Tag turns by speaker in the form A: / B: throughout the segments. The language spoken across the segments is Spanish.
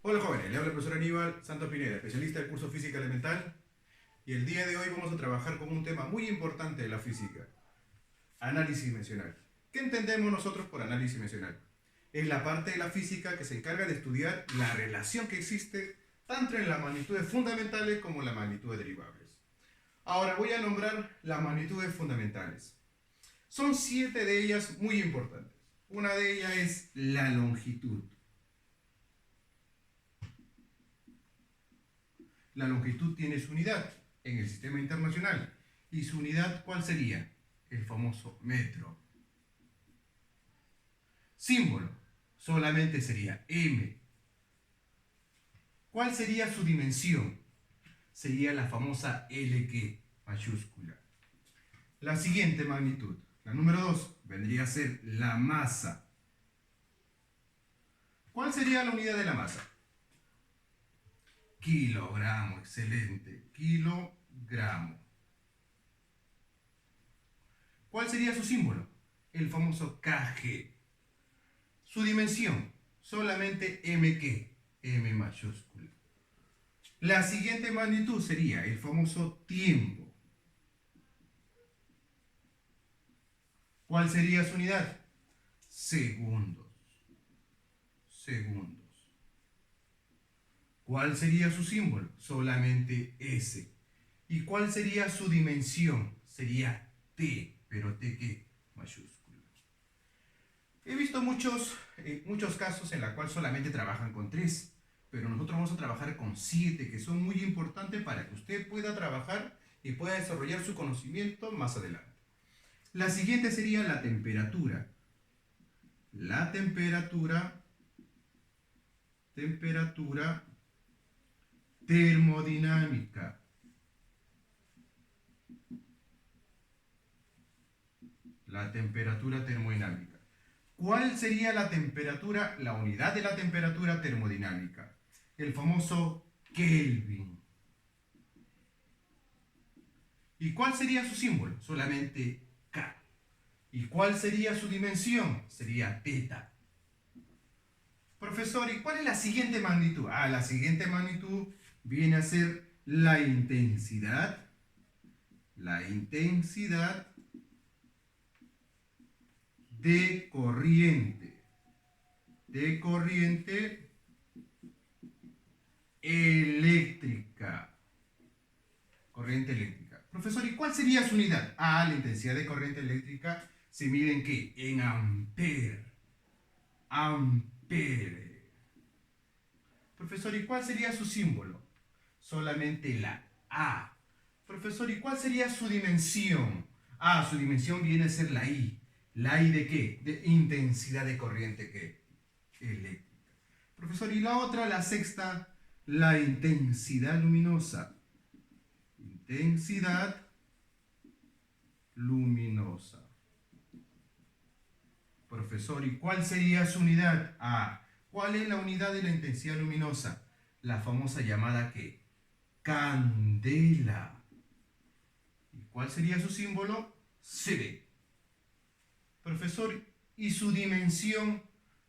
A: Hola jóvenes, le habla el profesor Aníbal Santos Pineda, especialista del curso Física Elemental, y el día de hoy vamos a trabajar con un tema muy importante de la física, análisis dimensional. ¿Qué entendemos nosotros por análisis dimensional? Es la parte de la física que se encarga de estudiar la relación que existe tanto en las magnitudes fundamentales como en las magnitudes derivables. Ahora voy a nombrar las magnitudes fundamentales. Son 7 de ellas muy importantes. Una de ellas es la longitud. La longitud tiene su unidad en el sistema internacional. ¿Y su unidad cuál sería? El famoso metro. Símbolo, solamente sería m. ¿Cuál sería su dimensión? Sería la famosa LQ mayúscula. La siguiente magnitud, la número 2, vendría a ser la masa. ¿Cuál sería la unidad de la masa? Kilogramo, excelente, kilogramo. ¿Cuál sería su símbolo? El famoso Kg. Su dimensión, solamente MQ, M mayúscula. La siguiente magnitud sería el famoso tiempo. ¿Cuál sería su unidad? Segundos. Segundos. ¿Cuál sería su símbolo? Solamente S. ¿Y cuál sería su dimensión? Sería T, pero T ¿qué? Mayúscula. He visto muchos casos en los cuales solamente trabajan con 3, pero nosotros vamos a trabajar con 7, que son muy importantes para que usted pueda trabajar y pueda desarrollar su conocimiento más adelante. La siguiente sería la temperatura. La temperatura termodinámica. La temperatura termodinámica. ¿Cuál sería la temperatura, la unidad de la temperatura termodinámica? El famoso Kelvin. ¿Y cuál sería su símbolo? Solamente K. ¿Y cuál sería su dimensión? Sería teta. Profesor, ¿y cuál es la siguiente magnitud? La siguiente magnitud viene a ser la intensidad. La intensidad de corriente eléctrica. Corriente eléctrica. Profesor, ¿y cuál sería su unidad? La intensidad de corriente eléctrica se mide en ¿qué? En ampere. Ampere. Profesor, ¿y cuál sería su símbolo? Solamente la A. Profesor, ¿y cuál sería su dimensión? Su dimensión viene a ser la I. ¿La I de qué? De intensidad de corriente ¿qué? Eléctrica. Profesor, y la otra, la sexta, la intensidad luminosa. Intensidad luminosa. Profesor, ¿y cuál sería su unidad? ¿Cuál es la unidad de la intensidad luminosa? La famosa llamada ¿qué? Candela. ¿Y cuál sería su símbolo? CV. Profesor, ¿y su dimensión?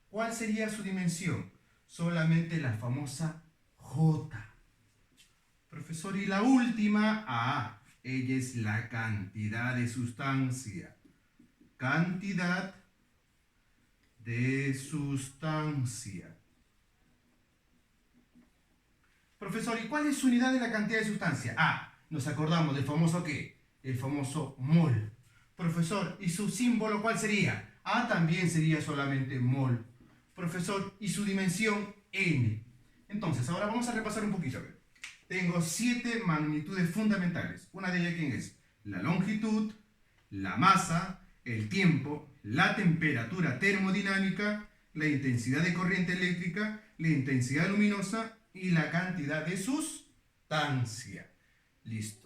A: ¿Cuál sería su dimensión? Solamente la famosa J. Profesor, y la última, ella es la cantidad de sustancia. Cantidad de sustancia. Profesor, ¿y cuál es su unidad de la cantidad de sustancia? Nos acordamos del famoso ¿qué? El famoso mol. Profesor, ¿y su símbolo cuál sería? También sería solamente mol. Profesor, ¿y su dimensión? N. Entonces, ahora vamos a repasar un poquito. A ver. Tengo 7 magnitudes fundamentales. Una de ellas, ¿quién es? La longitud, la masa, el tiempo, la temperatura termodinámica, la intensidad de corriente eléctrica, la intensidad luminosa y la cantidad de sustancia. Listo.